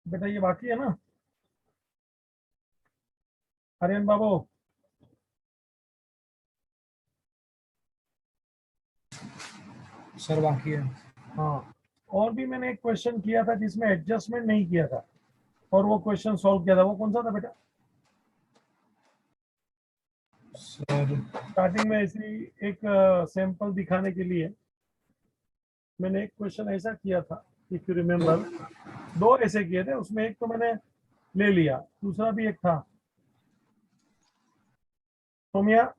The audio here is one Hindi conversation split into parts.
बेटा ये बाकी है ना आर्यन बाबू? सर बाकी है। हाँ, और भी मैंने एक क्वेश्चन किया था जिसमें एडजस्टमेंट नहीं किया था और वो क्वेश्चन सॉल्व किया था, वो कौन सा था बेटा? सर स्टार्टिंग में ऐसी एक सैंपल दिखाने के लिए मैंने एक क्वेश्चन ऐसा किया था, इफ यू रिमेम्बर। दो ऐसे किए थे, उसमें एक तो मैंने ले लिया, दूसरा भी एक था। सोमिया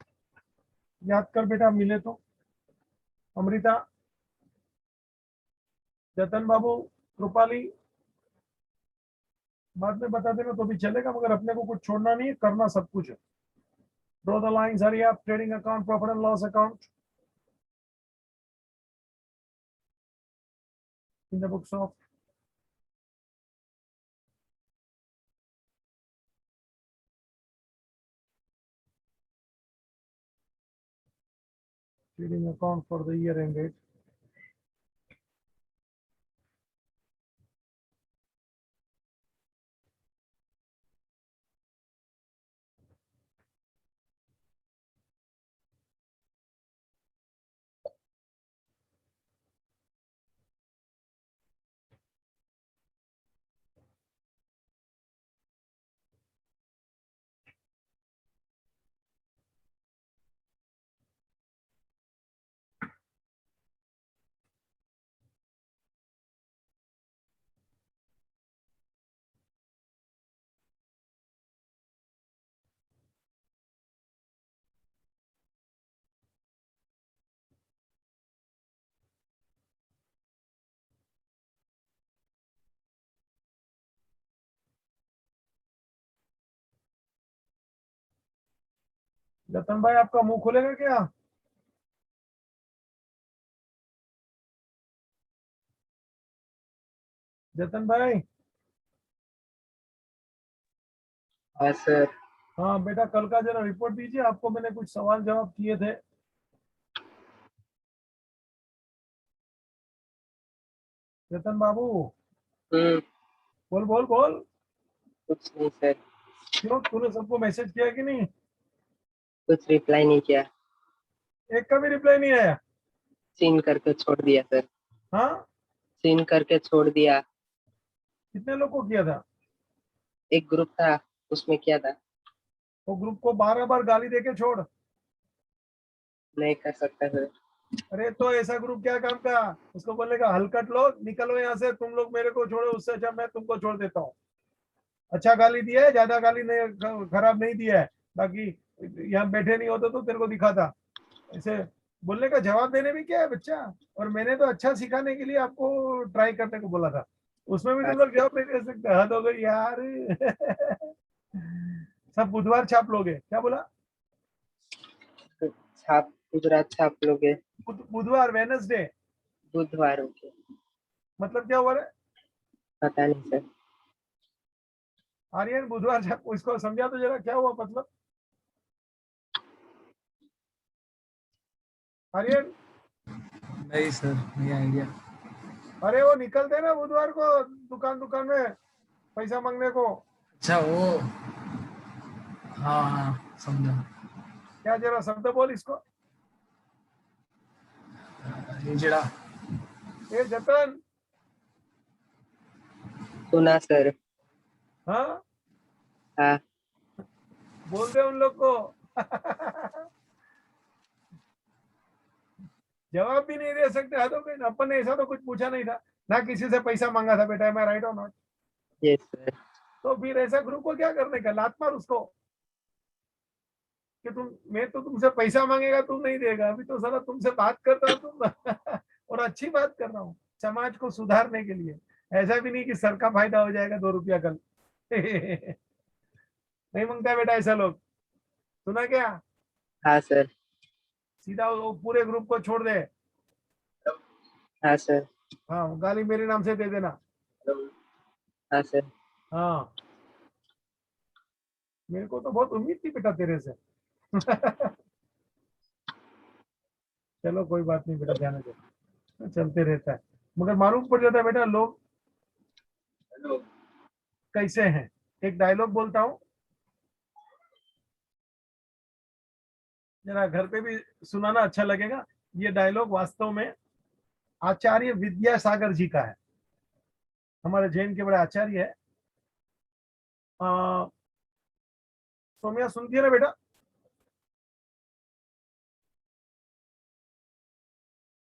याद कर बेटा, मिले तो। अमृता, जतन बाबू, रूपाली, बाद में बता देना तो भी चलेगा, मगर अपने को कुछ छोड़ना नहीं है, करना सब कुछ है। Draw the lines, hurry up, trading account, profit and loss account in the books of trading account for the year ended. जतन भाई आपका मुंह खुलेगा क्या? जतन भाई? हाँ सर। हाँ बेटा, कल का जरा रिपोर्ट दीजिए, आपको मैंने कुछ सवाल जवाब किए थे। जतन बाबू, बोल बोल बोल। कुछ नहीं सर। क्यों, तूने सबको मैसेज किया कि नहीं? कुछ रिप्लाई नहीं किया। एक का भी रिप्लाई नहीं आया? सीन करके छोड़ दिया सर। हाँ, सीन करके छोड़ दिया। कितने लोग को किया था? एक ग्रुप था, उसमें किया था। वो ग्रुप को 12 बार गाली देके छोड़। नहीं कर सकता सर। अरे तो ऐसा ग्रुप क्या काम का? उसको बोलने का हलकट लोग निकलो यहाँ से, तुम लोग मेरे को छोड़ो, उससे अच्छा मैं तुमको छोड़ देता हूँ। अच्छा गाली दिया है, ज्यादा गाली नहीं, खराब नहीं दिया है। बाकी यहाँ बैठे नहीं होते तो तेरे को दिखाता। ऐसे बोलने का जवाब देने भी क्या है बच्चा। और मैंने तो अच्छा सिखाने के लिए आपको ट्राई करने को बोला था, उसमें भी हाँ तुम लोग सर। जवाब नहीं दे सकते, हद हो गई यार। सब बुधवार छाप लोगे क्या बोला? छाप गुजरात छाप लोगे। बुधवार, वेनसडे। बुधवार हो गया। मतलब क्या हुआ रे? पता नहीं सर। आर्यन, बुधवार छाप, इसको समझा तो जरा क्या हुआ मतलब। आर्यन? नहीं सर, नहीं आइडिया। अरे वो निकलते ना बुधवार को दुकान दुकान में पैसा मांगने को। अच्छा वो, हाँ हाँ समझा। क्या, जरा शब्द बोल इसको। हिजड़ा। ए जतन। सुना सर। हाँ, हाँ। बोल दे उन लोग को। जवाब भी नहीं दे सकते, हद हो गई ना। अपन ने ऐसा तो कुछ पूछा नहीं था ना, किसी से पैसा मांगा था बेटा, मैं राइट और नॉट? Yes sir. तो फिर ऐसा ग्रुप को क्या करने का, लात मार उसको कि तुम, मैं तो तुमसे पैसा मांगेगा तुम नहीं देगा, अभी तो साला तुमसे बात करता हूँ तुम। और अच्छी बात कर रहा हूँ समाज को सुधारने के लिए। ऐसा भी नहीं कि सर का फायदा हो जाएगा 2 रुपया कल। नहीं मांगता बेटा ऐसा लोग, सुना क्या? हाँ सर। सीधा वो पूरे ग्रुप को छोड़ दे। हाँ सर। हाँ, गाली मेरे नाम से दे देना। हाँ सर। हाँ, मेरे को तो बहुत उम्मीद थी बेटा तेरे से। चलो कोई बात नहीं बेटा, जाने दो, चलते रहता है। मगर मालूम पड़ जाता है बेटा, लोग कैसे हैं? एक डायलॉग बोलता हूं, जरा घर पे भी सुनाना अच्छा लगेगा। ये डायलॉग वास्तव में आचार्य विद्यासागर जी का है, हमारे जैन के बड़े आचार्य है। सोमिया सुनती है ना बेटा?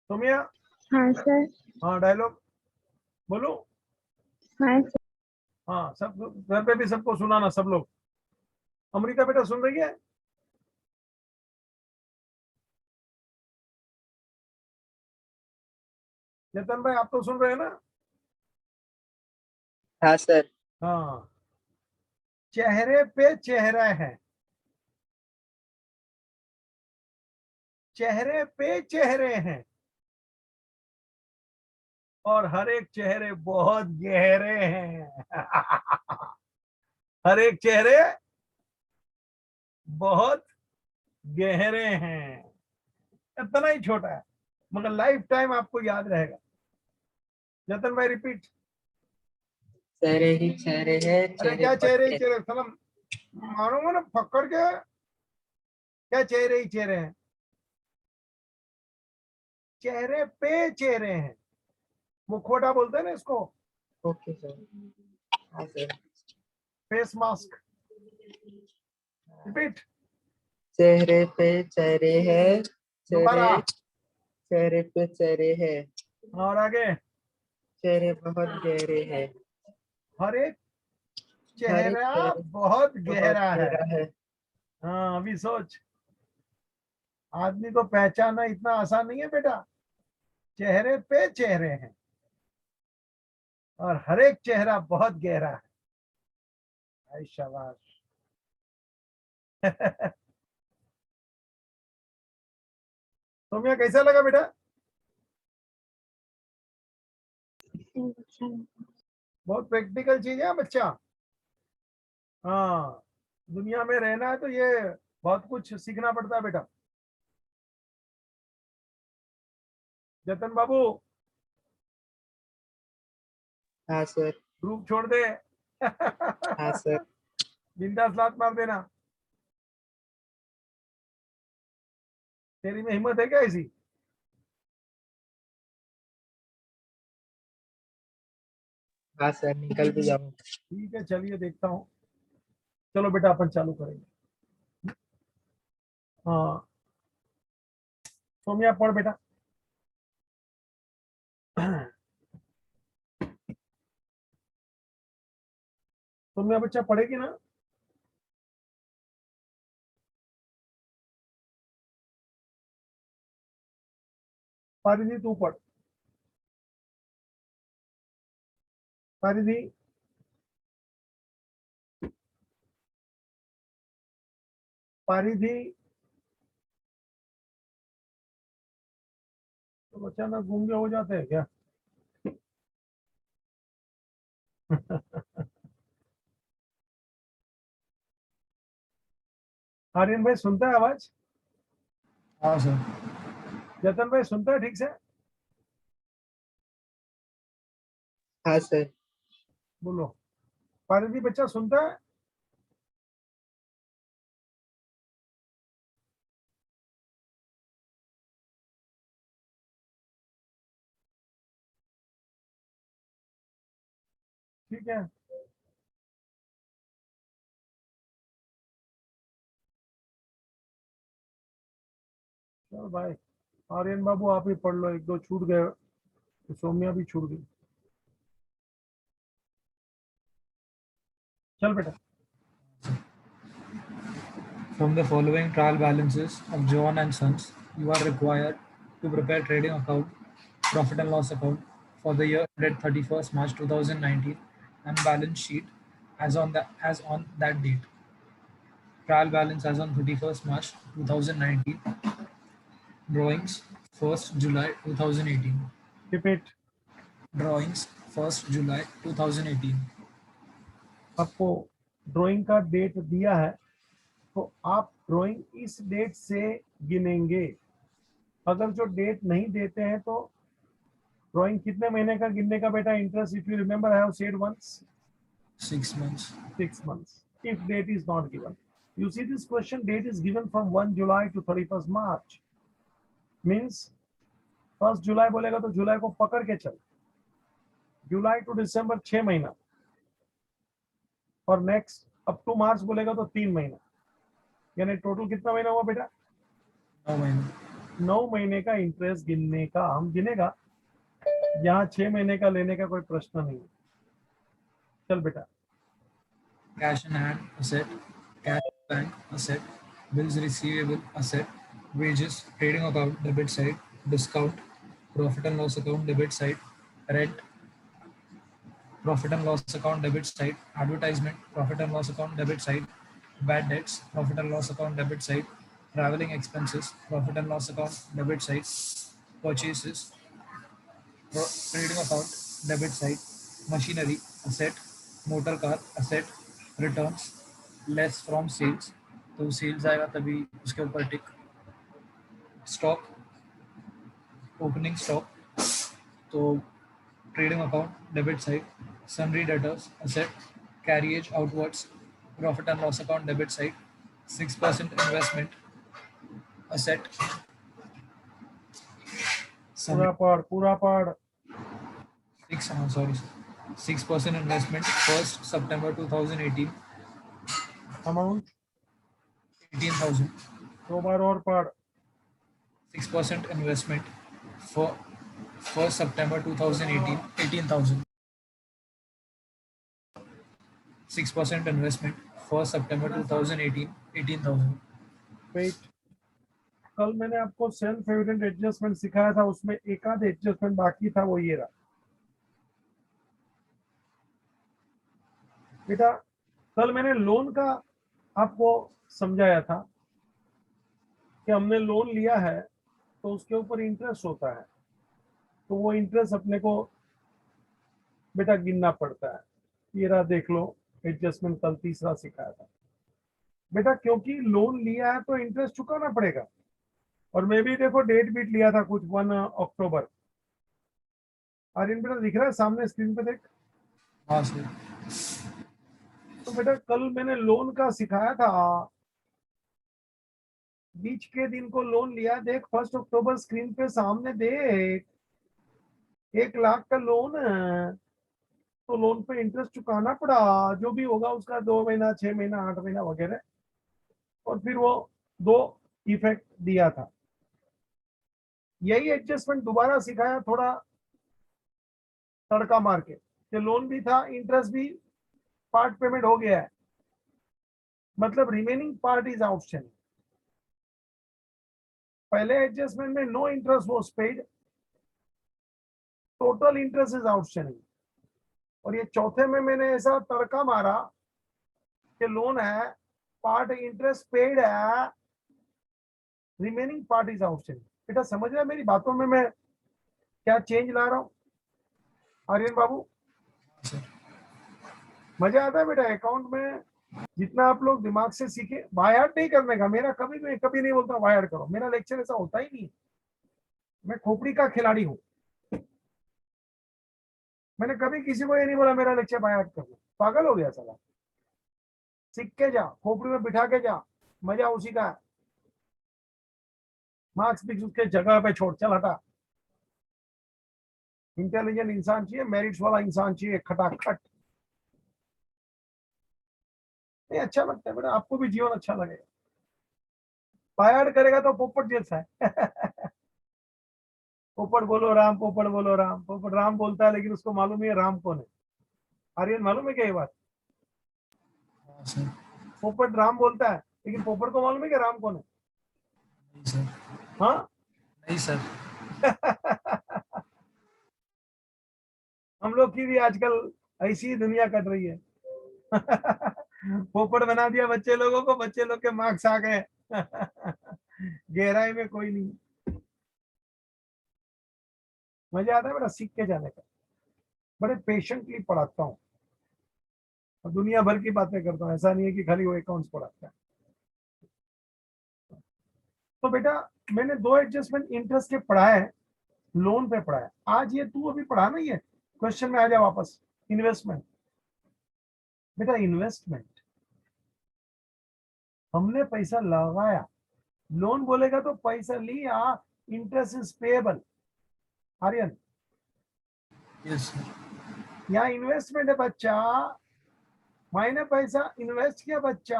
सोमिया, हाँ सर। हाँ डायलॉग बोलो। हाँ सर। हाँ, सब घर पे भी सबको सुनाना, सब लोग। अमृता बेटा सुन रही है? चेतन भाई आप तो सुन रहे हैं ना? हाँ सर। हाँ, चेहरे पे चेहरा है, चेहरे पे चेहरे हैं, और हर एक चेहरे बहुत गहरे हैं। हर एक चेहरे बहुत गहरे हैं। इतना ही छोटा है मगर लाइफ टाइम आपको याद रहेगा। जतन भाई रिपीट। चेहरे ही चेहरे है, अरे चेहरे क्या चेहरे ही पक्के। चेहरे, सलाम मारूंगा ना पकड़ के। क्या चेहरे ही चेहरे हैं? चेहरे पे चेहरे हैं, मुखौटा बोलते हैं ना इसको, ओके सर। हाँ सर। Face mask. रिपीट। चेहरे पे चेहरे है, दोबारा। चेहरे चेहरे पे चेहरे है, और आगे। चेहरे बहुत गहरे है, हर एक हर एक चेहरा चेहरे बहुत बहुत गहरा है। गहरा है। हाँ, अभी सोच, आदमी को पहचानना इतना आसान नहीं है बेटा। चेहरे पे चेहरे हैं और हर एक चेहरा बहुत गहरा है। आई शाबाश। सोमिया कैसा लगा बेटा? अच्छा। बहुत प्रैक्टिकल चीज है बच्चा। हाँ, दुनिया में रहना है तो ये बहुत कुछ सीखना पड़ता है बेटा। जतन बाबू, हाँ सर। ग्रुप छोड़ दे। हाँ सर। बिंदास लात मार देना। तेरी में हिम्मत है क्या ऐसी? हाँ सर, निकल भी जाऊँ। ठीक है, चलिए देखता हूँ। चलो बेटा अपन चालू करेंगे। हाँ, सोमिया पढ़ बेटा। सोमिया बच्चा पढ़ेगी ना? पारिधि तू पढ़। पारिधि। पारिधि। तो बच्चा ना गूंगे हो जाते हैं क्या? आर्यन भाई सुनता है आवाज? हाँ सर। जतन भाई सुनता है ठीक से? हाँ सर। बोलो। पारिधि बच्चा सुनता है? ठीक है। चलो भाई, आर्यन बाबू आप ही पढ़ लो, एक दो छूट गए तो सौम्या भी छूट गई। चल बेटा। From the following trial balances of John and Sons, you are required to prepare trading account, profit and loss account for the year ended 31st March 2019 and balance sheet as on that date. Trial balance as on 31st March 2019. Drawings 1st July 2018. Repeat. Drawings 1st July 2018. आपको ड्राइंग का डेट दिया है तो आप ड्राइंग इस डेट से गिनेंगे। अगर जो डेट नहीं देते हैं तो ड्राइंग कितने महीने का गिनने का बेटा? Interest, if you remember, I have said once, 6 months. 6 months. If date is not given, you see this question, date is given from 1 July to 31st March. Means 1 जुलाई बोलेगा तो जुलाई को पकड़ के चल, जुलाई टू दिसंबर 6 महीना, और नेक्स्ट अप टू मार्च बोलेगा तो 3 महीना, यानी टोटल कितना महीना हुआ बेटा? 9 महीने. 9 महीने का इंटरेस्ट गिनने का, हम गिनेगा, यहाँ 6 महीने का लेने का कोई प्रश्न नहीं है. चल बेटा. Cash in hand, asset. Cash in bank, asset. Bills receivable, asset. Wages, trading account, debit side. Discount, profit and loss account, debit side. Rent, profit and loss account, debit side. Advertisement, profit and loss account, debit side. Bad debts, profit and loss account, debit side. Traveling expenses, profit and loss account, debit side. Purchases, trading account, debit side. Machinery, asset. Motor car, asset. Returns, less from sales, तो सेल्स आएगा तभी उसके ऊपर टिक. स्टॉक, ओपनिंग स्टॉक, तो trading account, debit side. सनरी debtors, asset. Carriage outwards, profit and loss account, debit side. 6% investment, asset. पूरा पढ़. 6% इन्वेस्टमेंट 1st September 2018, अमाउंट 18,000. 2 बार और पढ़. 6% investment for 1st September 2018, 18,000. 6% investment 1st September 2018, 18,000. Wait, कल मैंने आपको सेल्फ एविडेंट एडजस्टमेंट सिखाया था, उसमें एक आध एडजस्टमेंट बाकी था, वो ये रहा बेटा. कल मैंने लोन का आपको समझाया था कि हमने लोन लिया है तो उसके ऊपर इंटरेस्ट होता है, तो वो इंटरेस्ट अपने को बेटा गिनना पड़ता है. ये रहा, देख लो एडजस्टमेंट कल तीसरा सिखाया था बेटा. क्योंकि लोन लिया है तो इंटरेस्ट चुकाना पड़ेगा, और मैं भी देखो डेट बीट लिया था कुछ 1 अक्टूबर. आर्यन बेटा दिख रहा है सामने स्क्रीन पे, देख. हाँ सर. तो बेटा कल मैंने लोन का सिखाया था, बीच के दिन को लोन लिया, देख 1 अक्टूबर स्क्रीन पे सामने देख, 1 लाख का लोन है, तो लोन पे इंटरेस्ट चुकाना पड़ा, जो भी होगा उसका 2 महीना, 6 महीना, 8 महीना वगैरह, और फिर वो 2 इफेक्ट दिया था. यही एडजस्टमेंट दोबारा सिखाया थोड़ा तड़का मार के, कि लोन भी था, इंटरेस्ट भी पार्ट पेमेंट हो गया है, मतलब रिमेनिंग पार्ट इज आउटस्टैंडिंग. पहले एडजस्टमेंट में no interest was paid, total interest is outstanding. और ये चौथे में मैंने ऐसा तड़का मारा कि लोन है, पार्ट इंटरेस्ट पेड है, रिमेनिंग पार्ट इज आउटस्टैंडिंग. बेटा समझ रहे हैं मेरी बातों में मैं क्या चेंज ला रहा हूँ आर्यन बाबू? सर. मजा आता है बेटा अकाउंट में, जितना आप लोग दिमाग से सीखे. बायहार्ट नहीं करने का, मेरा कभी नहीं बोलता बायहार्ट करो, मेरा लेक्चर ऐसा होता ही नहीं. मैं खोपड़ी का खिलाड़ी हूँ, मैंने कभी किसी को ये नहीं बोला मेरा लेक्चर बायहार्ट करना. पागल हो गया साला. सीख के जा, खोपड़ी में बिठा के जा, मजा उसी का है. मार्क्स भी उसके जगह पे छोड़, चल हटा. इंटेलिजेंट इंसान चाहिए, मेरिट्स वाला इंसान चाहिए, खटाखट. नहीं अच्छा लगता है बेटा, आपको भी जीवन अच्छा लगेगा. बायहार्ट करेगा तो पोपट जैसा है. पोपट बोलो राम, पोपट बोलो राम. पोपट राम बोलता है, लेकिन उसको मालूम है राम कौन है. आर्यन मालूम है क्या ये बात? हाँ सर. पोपट राम बोलता है, लेकिन पोपट को मालूम है कि राम कौन है. नहीं सर. हाँ. नहीं सर. हम लोग की भी आजकल ऐसी ही दुनिया कट रही है. पोपट बना दिया बच्चे लोगों को, बच्चे लोग के मार्क्स आ गए. गहराई में कोई नहीं. मजा आता है बेटा सीख के जाने का. बड़े पेशेंटली पढ़ाता हूँ और दुनिया भर की बातें करता हूँ, ऐसा नहीं है कि खाली वो अकाउंट्स पढ़ाता है. तो बेटा मैंने 2 एडजस्टमेंट इंटरेस्ट के पढ़ाए, लोन पे पढ़ाए. आज ये तू अभी पढ़ा नहीं है, क्वेश्चन में आ जा वापस. इन्वेस्टमेंट बेटा इन्वेस्टमेंट, हमने पैसा लगाया, लोन बोलेगा तो पैसा लिया, interest is payable. Aryan, Yes, sir. यहाँ इन्वेस्टमेंट है बच्चा, मैंने पैसा इन्वेस्ट किया बच्चा।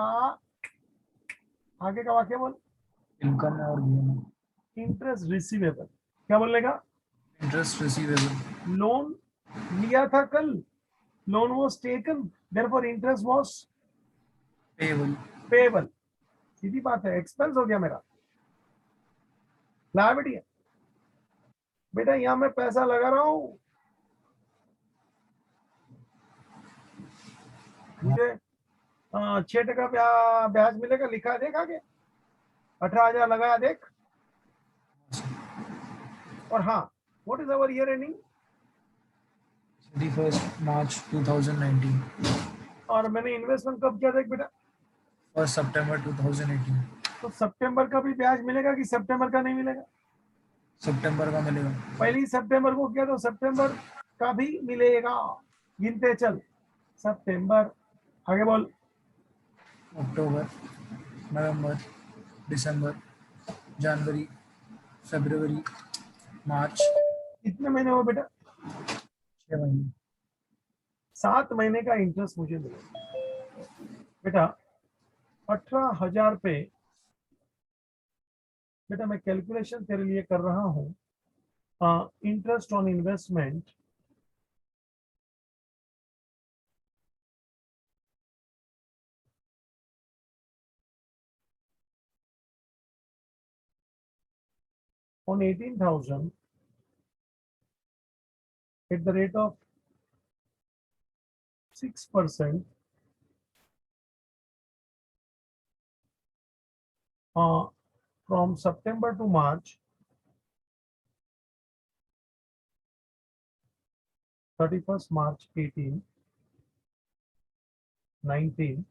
आगे का वाक्य बोल। Income और गिवन. इंटरेस्ट रिसीवेबल, क्या बोलेगा? Interest receivable. लोन लिया था कल, loan was taken, therefore interest was Payable. Payable. सीधी बात है, एक्सपेंस हो गया मेरा, लायबिलिटी है। बेटा यहाँ मैं पैसा लगा रहा हूं, मुझे 6% ब्याज मिलेगा, लिखा है देख आगे, 18,000 लगाया देख। और हाँ, what is our year ending? 31st March 2019. और मैंने इन्वेस्टमेंट कब किया देख बेटा? 1st September 2018. तो सितंबर का भी ब्याज मिलेगा कि सितंबर का नहीं मिलेगा? सितंबर का मिलेगा. पहली सितंबर को किया तो सितंबर का भी मिलेगा। गिनते चल, सितंबर, आगे बोल। अक्टूबर, नवंबर, दिसंबर, जनवरी, फरवरी, मार्च. कितने महीने हुए बेटा? 6 महीने. 7 महीने का इंटरेस्ट मुझे मिलेगा बेटा। 18,000 पे, बेटा मैं कैलकुलेशन तेरे लिए कर रहा हूँ। Interest on investment on 18,000 at the rate of 6%, from September to March, 31st March 18, 19,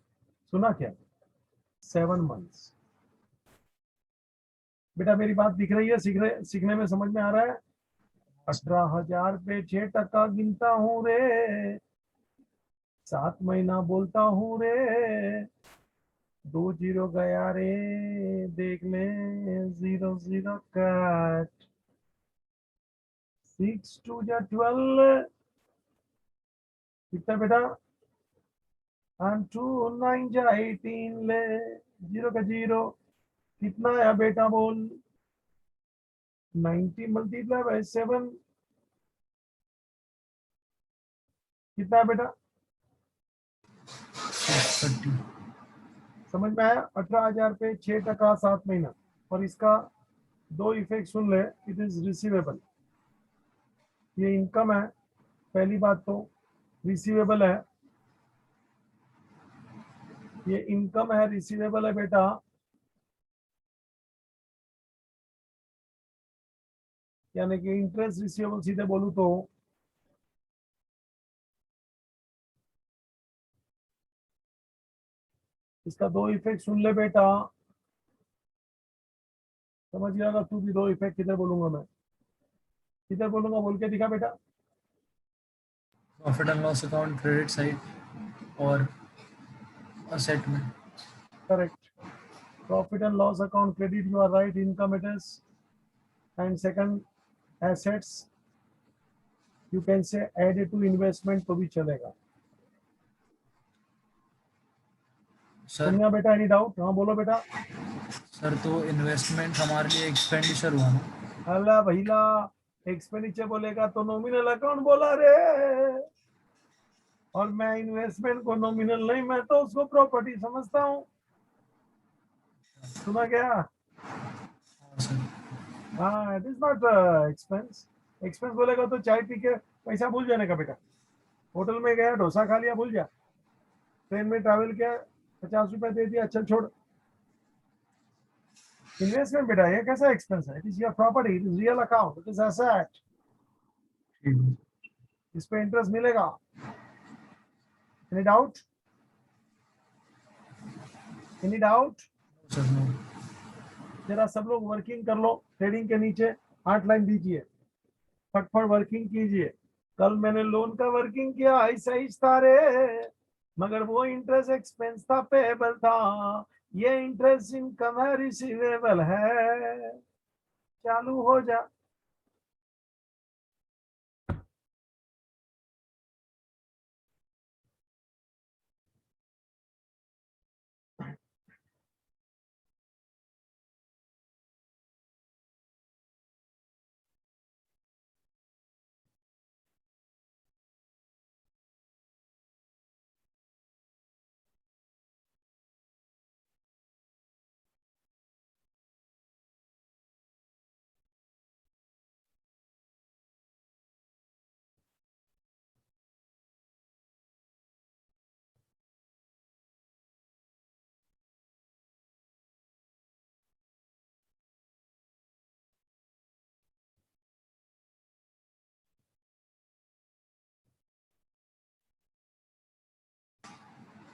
सुना क्या? 7 months। बेटा मेरी बात दिख रही है, सीखने में समझ में आ रहा है? 18,000 पे 6% गिनता हूँ रे, 7 महीना बोलता हूँ रे, 2 0 गया रे, देख ले 0 0 कट, 6 2 जा 12, कितना बेटा? and 2 9 जा 18 ले, 0 का 0, कितना आया बेटा बोल? 90 मल्टीप्लाई बाय 7, कितना है बेटा? 630. समझ में आया? 18,000 पे 6% 7 महीना। और इसका 2 इफेक्ट सुन ले। इट इज रिसीवेबल, ये इनकम है, पहली बात तो रिसीवेबल है, ये इनकम है, रिसीवेबल है बेटा। यानी कि इंटरेस्ट रिसीवेबल सीधे बोलूं तो इसका 2 इफेक्ट सुन ले बेटा, समझ गया ना तू भी? 2 इफेक्ट किधर बोलूंगा मैं, किधर बोलूंगा, बोल के दिखा बेटा। Profit and loss account credit side और असेट में. Correct, profit and loss account credit, you are right, income it is, and second assets you can say add to investment तो भी चलेगा। सर, सुनिया बेटा, एनी डाउट? हाँ बोलो बेटा। सर तो इन्वेस्टमेंट हमारे लिए एक्सपेंडिचर हुआ ना. अल्लाह भैया, एक्सपेंडिचर बोलेगा तो नॉमिनल अकाउंट बोला रे, और मैं इन्वेस्टमेंट को नॉमिनल नहीं, मैं तो उसको प्रॉपर्टी समझता हूँ। सुना क्या? हाँ सर. हाँ, it is not expense. Expense बोलेगा तो चाय पी के पैसा भूल जाने का बेटा, होटल में गया डोसा खा लिया भूल जा, ट्रेन में ट्रैवल किया 50 रुपए दे दिया चल छोड़। इन्वेस्टमेंट बेटा ये कैसा एक्सपेंस है? It is your property, it is real account, it is asset, ठीक है. इस पे इंटरेस्ट मिलेगा। Any doubt? Any doubt? Sir no. जरा सब लोग वर्किंग कर लो, ट्रेडिंग के नीचे 8 लाइन दीजिए, फटफट वर्किंग कीजिए। कल मैंने लोन का वर्किंग किया, ऐसा ही था रे, मगर वो इंटरेस्ट एक्सपेंस था, पेबल था, ये इंटरेस्ट इनकम है, रिसीवेबल है। चालू हो जा।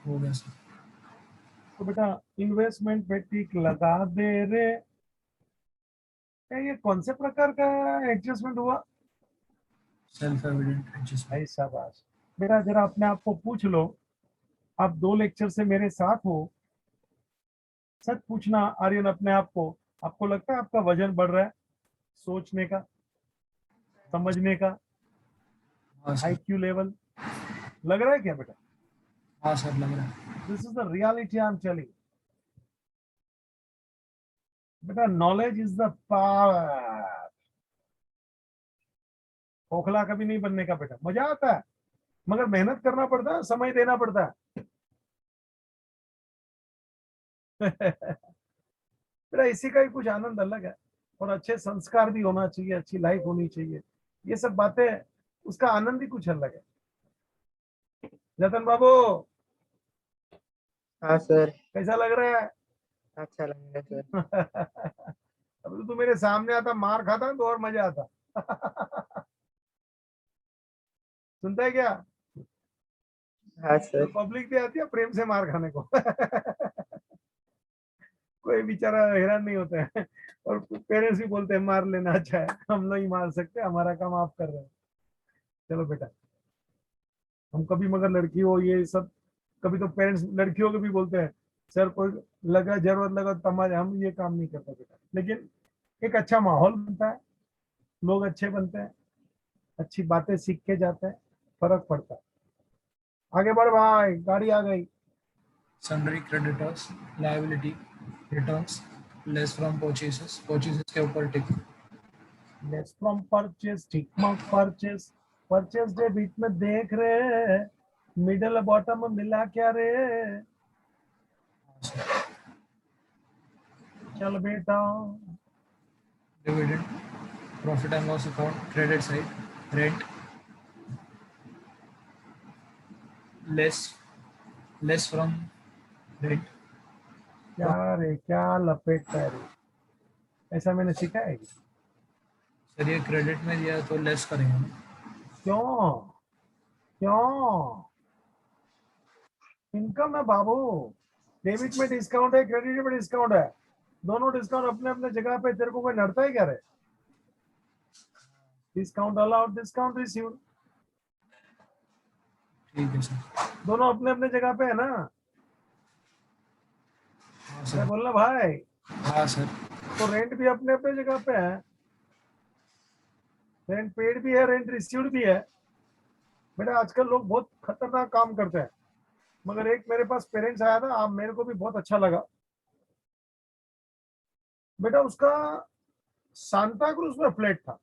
हो गया सर। तो बेटा इन्वेस्टमेंट पे टिक लगा दे रे। क्या ये कौन से प्रकार का एडजस्टमेंट हुआ? Self evident adjustment. भाई शाबाश। बेटा जरा अपने आप को पूछ लो, आप 2 लेक्चर से मेरे साथ हो, सच पूछना आर्यन अपने आप को, आपको लगता है आपका वजन बढ़ रहा है? सोचने का, समझने का, हाँ सर। आईक्यू लेवल लग रहा है क्या बेटा? हाँ सर लग रहा है। This is the reality I am telling. बेटा नॉलेज इज द पावर। खोखला कभी नहीं बनने का बेटा, मजा आता है मगर मेहनत करना पड़ता है, समय देना पड़ता है। बेटा इसी का ही कुछ आनंद अलग है। और अच्छे संस्कार भी होना चाहिए, अच्छी लाइफ होनी चाहिए, ये सब बातें, उसका आनंद ही कुछ अलग है। जतन बाबू हाँ सर। कैसा लग रहा है? अच्छा लग रहा है सर। अब तो तू मेरे सामने आता, मार खाता तो और मजा आता। सुनता है क्या? हाँ तो सर। पब्लिक भी आती है प्रेम से मार खाने को। कोई बेचारा हैरान नहीं होता है। और पेरेंट्स भी बोलते हैं मार लेना, अच्छा है, हम नहीं मार सकते, हमारा काम आप कर रहे हैं। चलो बेटा, हम कभी मगर लड़की हो ये सब, कभी तो पेरेंट्स लड़कियों को भी बोलते हैं सर कोई लगा जरूरत लगा तो हमारे, हम ये काम नहीं करते बेटा। लेकिन एक अच्छा माहौल बनता है, लोग अच्छे बनते हैं, अच्छी बातें सीख के जाते हैं, फर्क पड़ता है। आगे बढ़ भाई, गाड़ी आ गई। Sundry creditors, liability, returns, less from purchases, purchases के ऊपर tick. Less from purchase, tick mark purchase, purchase day बीच में देख रहे, मिडल बॉटम मिला क्या रे? चल बेटा। Dividend, profit and loss account, credit side, rent, less less from rent. क्या रे, क्या लपेटता है रे? ऐसा मैंने सीखा है क्या? सर ये क्रेडिट में दिया तो लेस करेंगे ना। क्यों? क्यों? इनकम है बाबू। डेबिट में डिस्काउंट है, क्रेडिट में डिस्काउंट है, दोनों डिस्काउंट अपने अपने जगह पे। तेरे को कोई लड़ता है क्या रे? डिस्काउंट अलाउड, डिस्काउंट रिसीव्ड, ठीक है सर। दोनों अपने अपने जगह पे है ना? हाँ मैं सर। बोलना भाई, हाँ सर। तो रेंट भी अपने अपने जगह पे है, रेंट पेड भी है, रेंट रिसीव्ड भी है। बेटा आजकल लोग बहुत खतरनाक काम करते हैं, मगर एक मेरे पास पेरेंट्स आया था, आप मेरे को भी बहुत अच्छा लगा। बेटा उसका सांता क्रूज में फ्लैट था,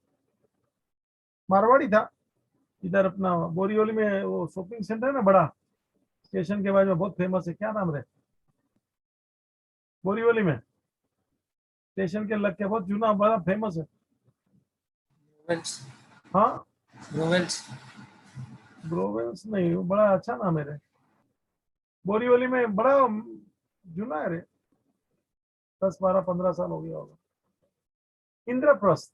मारवाड़ी था, इधर अपना बोरीवली में वो शॉपिंग सेंटर है ना बड़ा, स्टेशन के बाद में बहुत फेमस है, क्या नाम है बोरीवली में, स्टेशन के लग के बहुत जूना बड़ा फेमस है। ग्रोवेल्स। हाँ, ग्रोवेल्स। ग्रोवेल्स नहीं, वो बड़ा अच्छा नाम है रे, बोरीवली में बड़ा जूना है रे, 10 12 15 साल हो गया होगा। इंद्रप्रस्थ,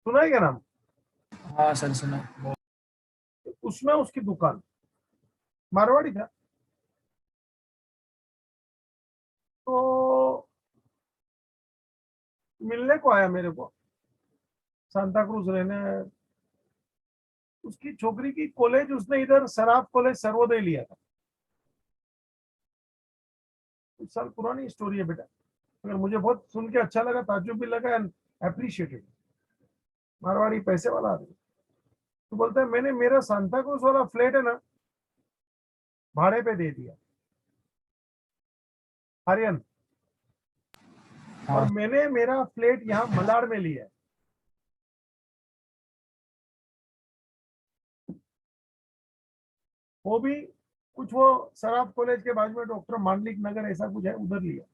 सुना है क्या नाम? हाँ सर सुना। उसमें उसकी दुकान, मारवाड़ी था। तो मिलने को आया मेरे को, सांता क्रूज रहने, उसकी छोकरी की कॉलेज उसने इधर सराफ कॉलेज सर्वोदय लिया था। कुछ साल पुरानी स्टोरी है बेटा, मगर मुझे बहुत सुन के अच्छा लगा, ताज्जुब भी लगा एंड अप्रिशिएटेड। मारवाड़ी पैसे वाला आदमी तो बोलता है मैंने मेरा सांता क्रूज वाला फ्लैट है ना भाड़े पे दे दिया आर्यन, और हाँ मैंने मेरा फ्लैट यहाँ मलाड में लिया है। वो भी कुछ वो सराफ कॉलेज के बाजू में डॉक्टर मांडलिक नगर ऐसा कुछ है, उधर लिया।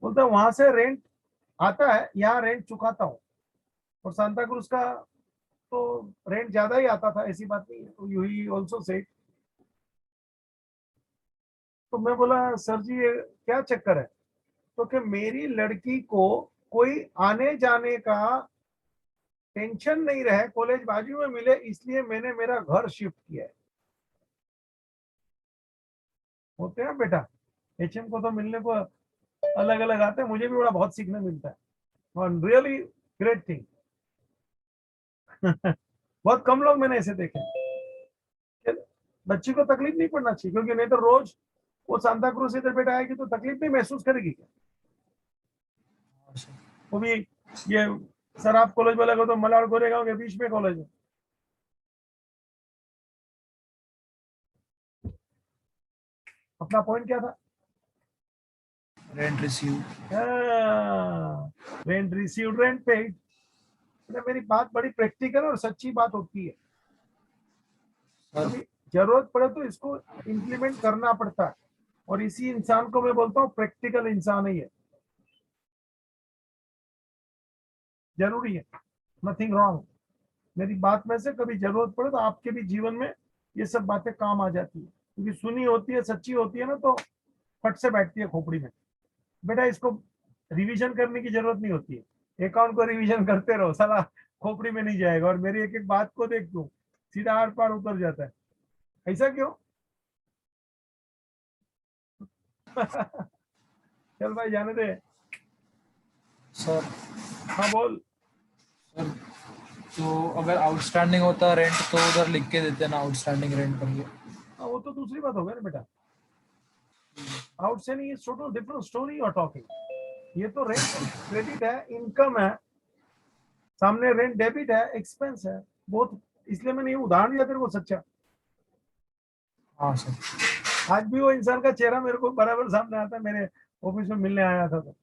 बोलता है वहां से रेंट आता है, यहाँ रेंट चुकाता हूँ, और सांता क्रूज का तो रेंट ज्यादा ही आता था, ऐसी बात नहीं है। तो यू ही ऑल्सो सेड। तो मैं बोला सर जी ये क्या चक्कर है? तो कि मेरी लड़की को कोई आने जाने का टेंशन नहीं रहे, कॉलेज बाजू में मिले, इसलिए मैंने मेरा घर शिफ्ट किया है। होते हैं बेटा, एचएम को तो मिलने को अलग अलग आते हैं, मुझे भी बड़ा बहुत सीखने मिलता है, रियली ग्रेट थिंग। बहुत कम लोग मैंने ऐसे देखे। बच्ची को तकलीफ नहीं पड़ना चाहिए, क्योंकि नहीं तो रोज वो सांता क्रूज इधर बेटा आएगी तो तकलीफ नहीं महसूस करेगी क्या? सर। वो भी ये सराफ कॉलेज वाला को तो मलाड गोरेगांव के बीच में कॉलेज है। अपना पॉइंट क्या था? Rent receive. Rent received rent paid. मेरी बात बड़ी प्रैक्टिकल और सच्ची बात होती है। सर कभी जरूरत पड़े तो इसको इम्प्लीमेंट करना पड़ता है, और इसी इंसान को मैं बोलता हूँ प्रैक्टिकल इंसान ही है। जरूरी है, नथिंग रॉन्ग। मेरी बात में से कभी जरूरत पड़े तो आपके भी जीवन में ये सब बातें काम आ जाती है, क्योंकि सुनी होती है, सच्ची होती है ना, तो फट से बैठती है खोपड़ी में। बेटा इसको रिवीजन करने की जरूरत नहीं होती है, अकाउंट को रिवीजन करते रहो, साला खोपड़ी में नहीं जाएगा। और मेरी एक एक बात को देख तू, सीधा आर पार उतर जाता है। ऐसा क्यों? चल भाई जाने दे। सर हाँ बोल। सर तो अगर आउटस्टैंडिंग होता रेंट तो उधर लिख के देते ना आउटस्टैंडिंग रेंट करके। हाँ वो तो दूसरी बात हो गई ना बेटा। Outstanding is total different story you are talking. ये तो रेंट क्रेडिट है, इनकम है, सामने रेंट डेबिट है, एक्सपेंस है, बहुत। इसलिए मैंने ये उदाहरण दिया तेरे को सच्चा। हाँ सर। आज भी वो इंसान का चेहरा मेरे को बराबर सामने आता है, मेरे ऑफिस में मिलने आया था तो।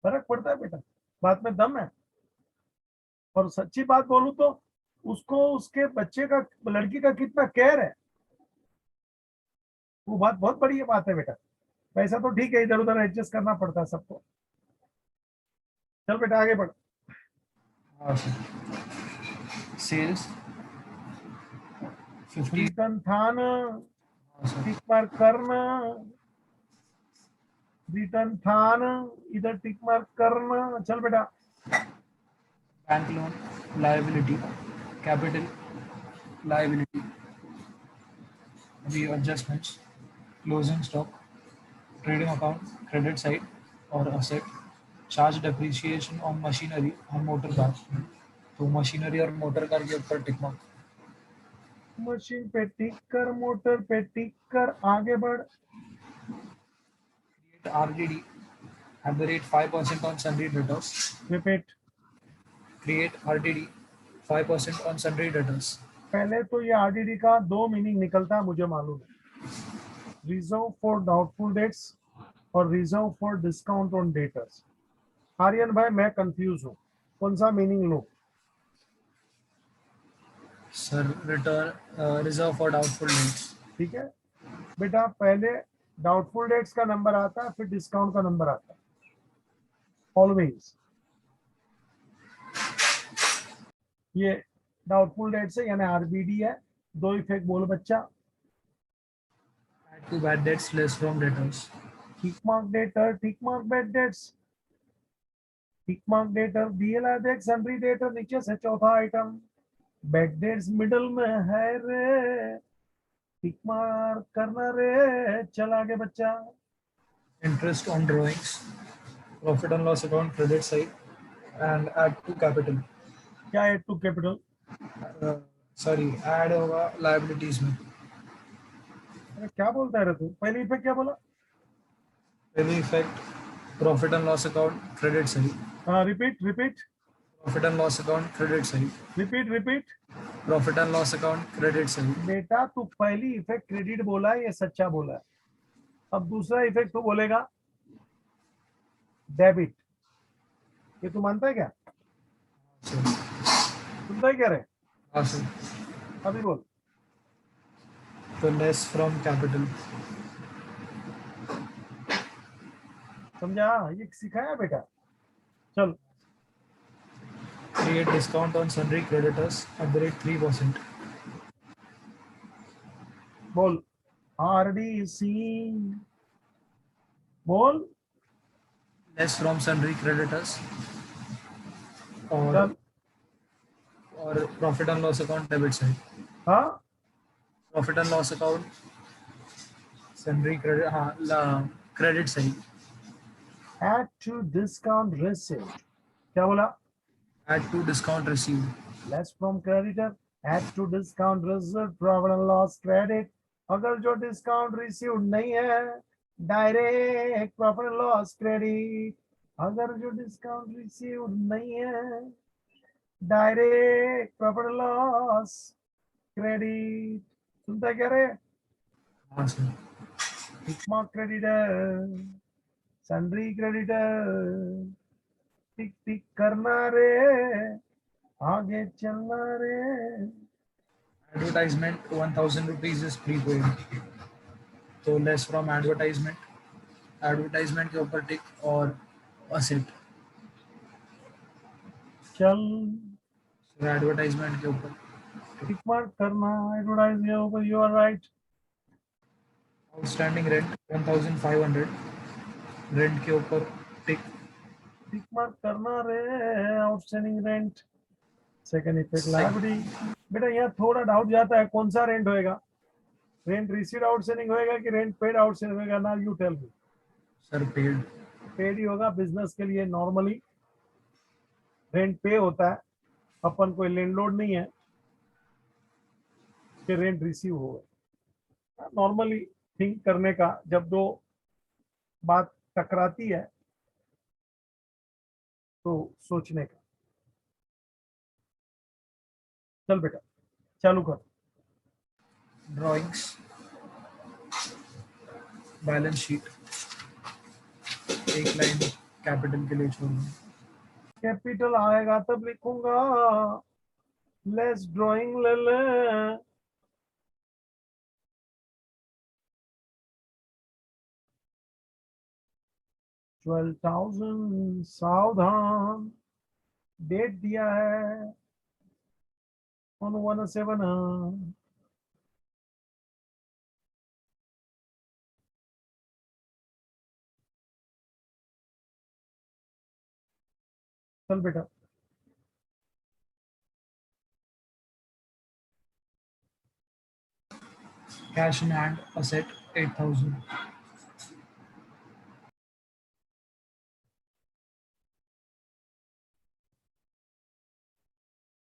फर्क पड़ता है बेटा, बात में दम है। और सच्ची बात बोलूं तो उसको उसके बच्चे का, लड़की का कितना केयर है, वो बात बहुत बड़ी बात है बेटा। पैसा तो ठीक है, इधर उधर एडजस्ट करना पड़ता है सबको। चल बेटा आगे बढ़। हाँ सर। सेल्स 50। रिटर्न थान, हाँ सर। टिक मार्क करना, रिटर्न थान, इधर टिक मार्क करना। चल बेटा। Bank loan liability, capital liability, view adjustments, closing stock, trading account, credit side और asset, charge depreciation on machinery और मोटर कार। तो मशीनरी और मोटर कार के ऊपर टिक मार्क। मशीन पे टिक कर, मोटर पे टिक कर, आगे बढ़। Create RDD at the rate 5% on sundry debtors. Repeat. Create RDD 5% on sundry debtors. पहले तो ये आरडीडी का दो मीनिंग निकलता है, मुझे मालूम है। रिजर्व फॉर डाउटफुल डेट्स और reserve for discount on debtors. Aryan भाई मैं कंफ्यूज हूँ, कौन सा मीनिंग लो? Sir, return reserve for doubtful debts. ठीक है बेटा, पहले डाउटफुल डेट्स का नंबर आता है, फिर डिस्काउंट का नंबर आता है, ऑलवेज। ये डाउटफुल डेट्स है यानी आरबीडी है। दो इफेक्ट बोल बच्चा। Add to bad debts less from debtors. Tick mark debtor, tick mark bad debts, tick mark debtor दिए ला देख, सन्ड्री डेटर नीचे से चौथा आइटम, बैड डेट्स मिडल में है रे, टिक मार्क करना रे। चल आगे बच्चा। Interest on drawings, profit and loss account, credit side, and add to capital. क्या add to capital? Sorry, add होगा liabilities में. अरे क्या बोलता है रे तू? पहले इफेक्ट क्या बोला? Payment effect, profit and loss account, credit सही. हाँ, repeat repeat Profit and loss account, credit सही. Repeat repeat. Profit and loss account, credit सही. बेटा तू पहली इफेक्ट क्रेडिट बोला है, ये सच्चा बोला है। अब दूसरा इफेक्ट तो बोलेगा डेबिट। ये तू मानता है क्या? सही. सुनता है क्या रे? हाँ सर. अभी बोल। तो less from capital. समझा? ये सिखाया बेटा। चल Create discount on sundry creditors at the rate 3%. बोल। RDC बोल। Less from sundry creditors चल। और profit and loss account debit side. हाँ, Profit and loss account sundry credit, हाँ credit side. add to discount received। क्या बोला? Add to discount received. Less from creditor, add to discount received, profit and loss credit. अगर जो डिस्काउंट रिसीव्ड नहीं है, direct profit and loss credit. अगर जो डिस्काउंट रिसीव्ड नहीं है, direct profit and loss credit. सुनता है क्या रे? हाँ sir. Tick mark creditor, sundry creditor, tick tick करना रे, आगे चलना रे। Advertisement 1000 rupees is prepaid. तो less from advertisement. Advertisement के ऊपर टिक और asset. चल Advertisement के ऊपर टिक मार्क करना एडवर्टाइज के ऊपर। You are right. outstanding rent 1500. Rent के ऊपर टिक. टिक मार्क करना रे, outstanding rent. Second effect liability. बेटा यहाँ थोड़ा डाउट जाता है, कौन सा रेंट होएगा? रेंट रिसीव्ड आउटस्टैंडिंग होएगा कि रेंट पेड आउटस्टैंडिंग होएगा? No you tell me. Sir paid. Paid ही होगा। बिजनेस के लिए नॉर्मली रेंट पे होता है। अपन कोई लैंडलॉर्ड नहीं है कि रेंट रिसीव हो। नॉर्मली थिंक करने का, जब दो बात टकराती है तो सोचने का। चल बेटा चालू कर। Drawings. Balance sheet. एक लाइन कैपिटल के लिए छोड़ दूँ. कैपिटल आएगा तब लिखूंगा। लेस ड्राइंग ले ले। 12,000 सावधान। डेट दिया है on 1/7। चल बेटा Cash in hand asset 8000.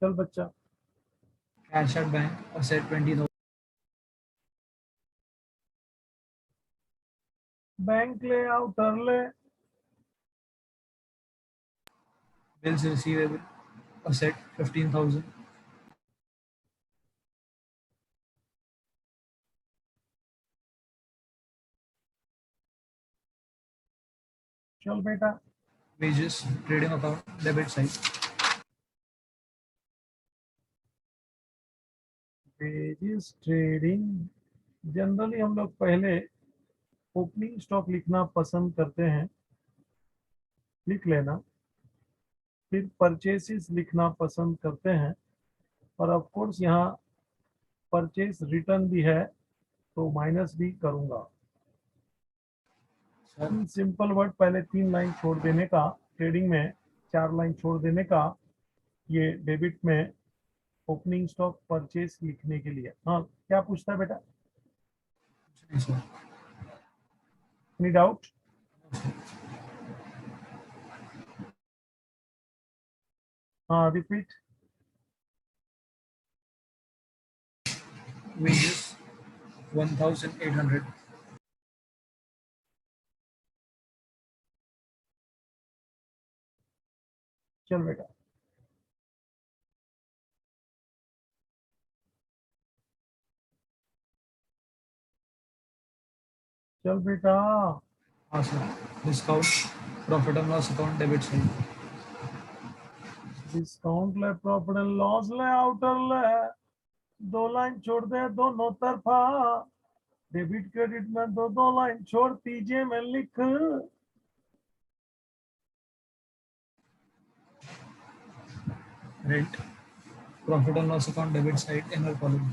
चल बच्चा। Cash at bank asset 20,000. Bank ले आउटर ले। Bills receivable asset 15,000. चल बेटा Wages trading account debit side. Wages trading. Generally हम लोग पहले ओपनिंग स्टॉक लिखना पसंद करते हैं, लिख लेना। फिर परचेसेस लिखना पसंद करते हैं, और ऑफ कोर्स यहाँ परचेस रिटर्न भी है तो माइनस भी करूंगा। सर सिंपल वर्ड, पहले 3 लाइन छोड़ देने का ट्रेडिंग में, 4 लाइन छोड़ देने का ये डेबिट में ओपनिंग स्टॉक परचेस लिखने के लिए। हाँ क्या पूछता है बेटा? कुछ नहीं सर. Any doubt? हाँ रिपीट. wages 1800, चल बेटा. चल बेटा. हाँ sir. Discount profit and loss account debit side. Discount ले, प्रॉफिट एंड लॉस ले, आउटर ले, 2 लाइन छोड़ दे दोनों तरफा. डेबिट क्रेडिट में 2 लाइन छोड़ दीजिए मैं लिख. Rent profit and loss account debit side inner column.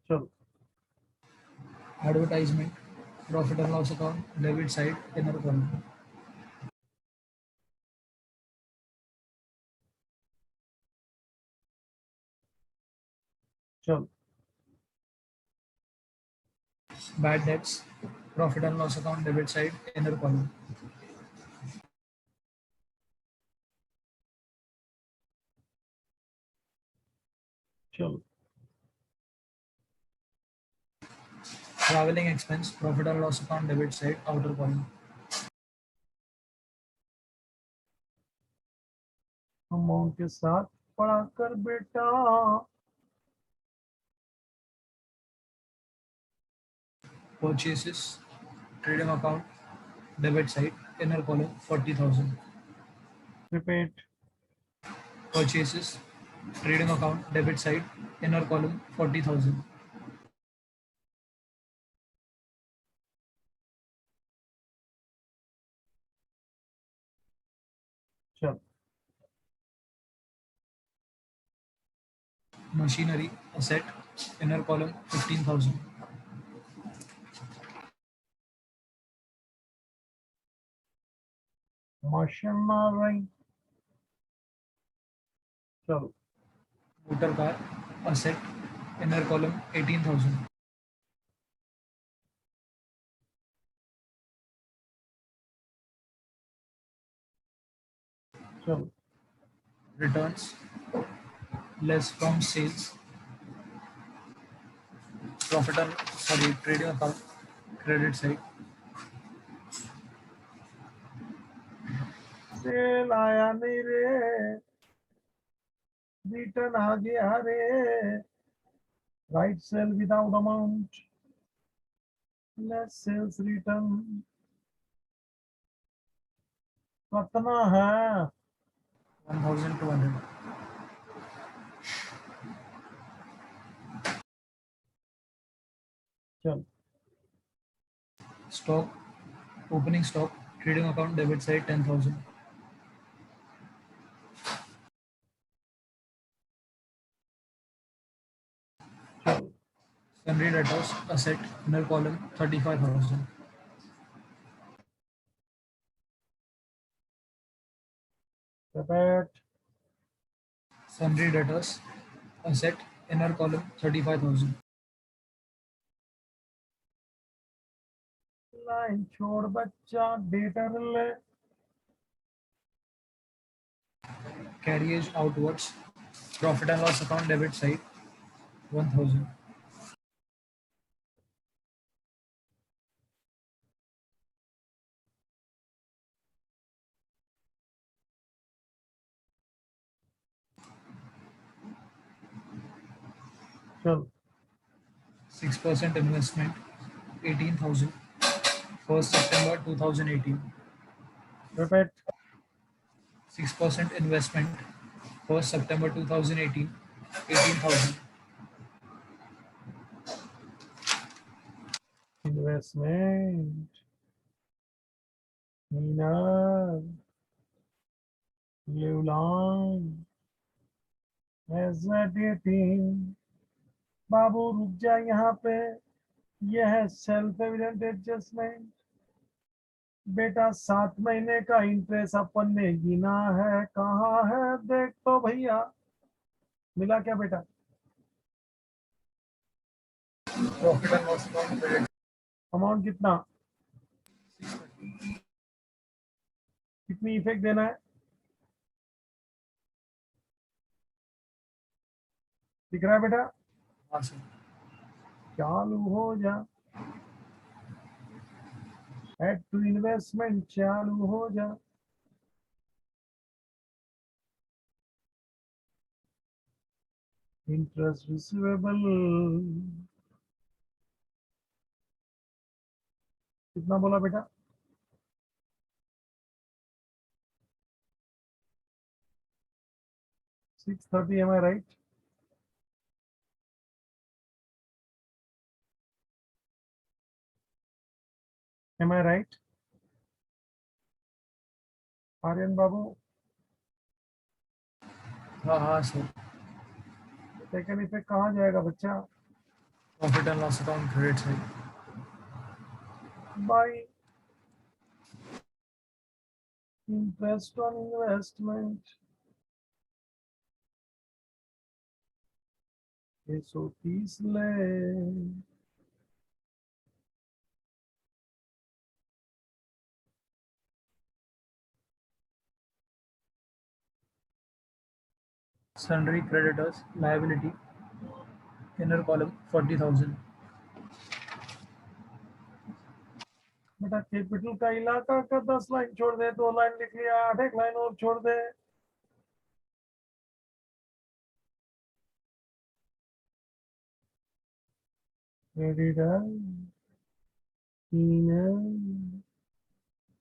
चल. Advertisement profit and loss account debit side inner column. चल. Bad debts profit and loss account debit side inner column. चल. Travelling expense profit and loss account debit side outer column. Amount के साथ पढ़ा कर बेटा. Purchases trading account debit side inner column 40,000. Repeat. Purchases trading account debit side inner column 40,000. चल. Machinery asset inner column 15,000. Machinery. चल. Motor car asset inner column 18,000. चल. Returns less from sales profit and trading account credit side. Sale आया नहीं रे, रिटर्न आ गया रे. Right sale without amount, less sales return. कितना है? 1,200. चल. Stock opening stock trading account debit side 10,000. चल. Sundry debtors asset inner column 35,000. Repeat. Sundry debtors asset inner column 35,000. Line छोड़ बच्चा, डेटर ले. Carriage outwards profit and loss account debit side 1,000. चल. 6% investment 18,000. 1st September 2018. Repeat. 6% investment 1st September 2018 18,000. Investment. मीनर. लेवलान. हेजिटेटिंग. बाबू रुक जा यहाँ पे. यह है सेल्फ एविडेंट एडजस्टमेंट. बेटा 7 महीने का इंटरेस्ट अपन ने गिना है, कहाँ है देख तो भैया. मिला क्या बेटा? Profit and loss account credit amount कितना, कितनी इफेक्ट देना है, दिख रहा है बेटा? हाँ सर। चालू हो जा, एड टू इन्वेस्टमेंट चालू हो जा। इंटरेस्ट रिसीवेबल कितना बोला बेटा? 630, am I right? Am I right? Aryan बाबू, हाँ हाँ सर। सेकंड इफेक्ट कहाँ जाएगा बच्चा? Profit and loss account credit side. By interest on investment 130 ले। Sundry creditors liability inner column 40,000. बेटा कैपिटल का इलाका का 10 लाइन छोड़ दे, 2 लाइन लिख लिया, 8 एक लाइन और छोड़ दे। क्रेडिटर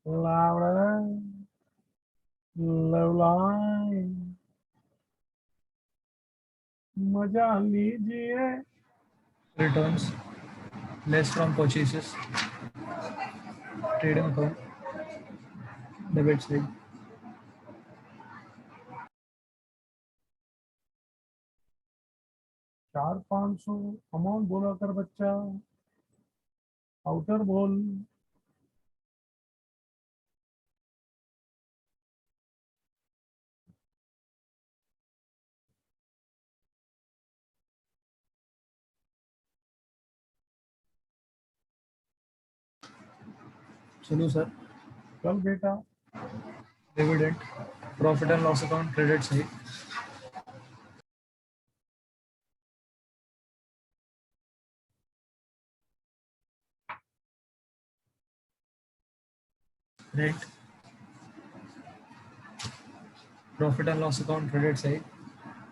लाउडर लवलाइन, मजा लीजिए। Returns less from purchases. Trading account debit side. 400-500 amount बोला कर बच्चा, आउटर बोल। चलो सर। चल बेटा, Dividend profit and loss account credit side. Rent profit and loss account credit side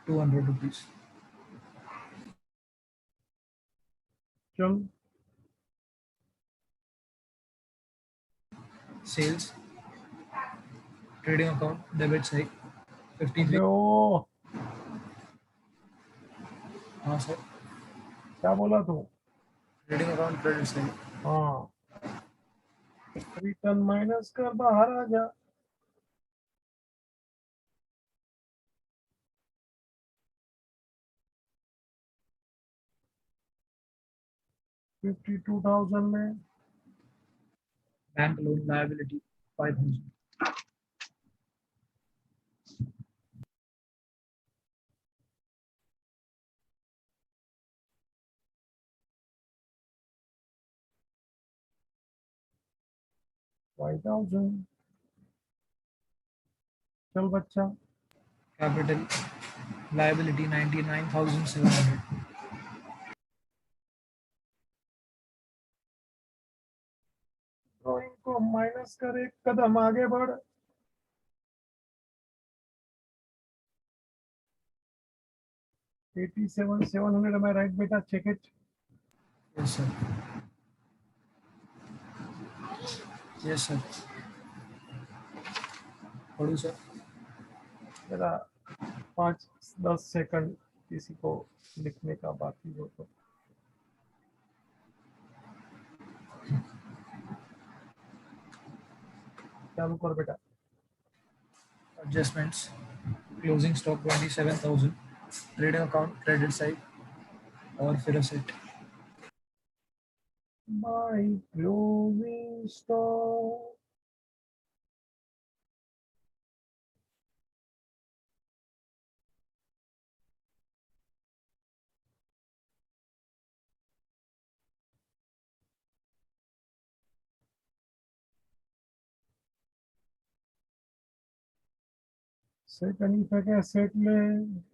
200 rupees. चल Sales trading account debit side 53. ओ हाँ सर। क्या बोला तू? Trading account credit side. हाँ, रिटर्न माइनस कर, बाहर आ जा। $52,000 में बैंक लोन लायबिलिटी 5,000. 5,000। चल बच्चा, कैपिटल लायबिलिटी 99,700. ड्रॉइंग को माइनस कर, एक कदम आगे बढ़। $87,700, am I right बेटा? Check it. Yes sir. Yes sir. पढ़ू सर। मेरा 5-10 सेकंड किसी को लिखने का बाकी हो तो। चालू कर बेटा। Adjustments closing stock 27,000. Trading account credit side और फिर asset My closing stock second effect है सेट में